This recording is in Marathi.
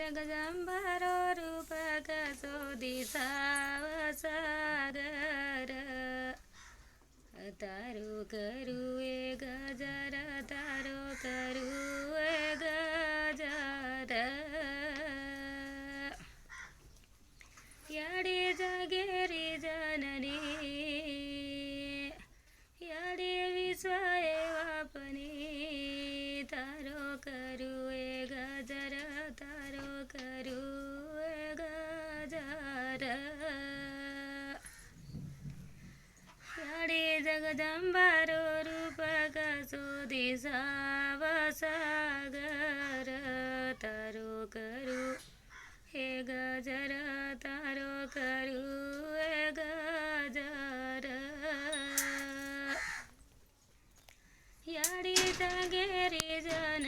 जगदंबारो रूपक शोधिसाव सागर तारो करू ए गजर तारो करू ए गजर याडे जागेरी जननी याडे विश्व वापनी तारो करू ए गजर तारो करू ए गजर याडे जगदंबारो रूपक शोधिसाव सागर तारो करू हे गजर तारो करू हे गजर याडी जागेरी जन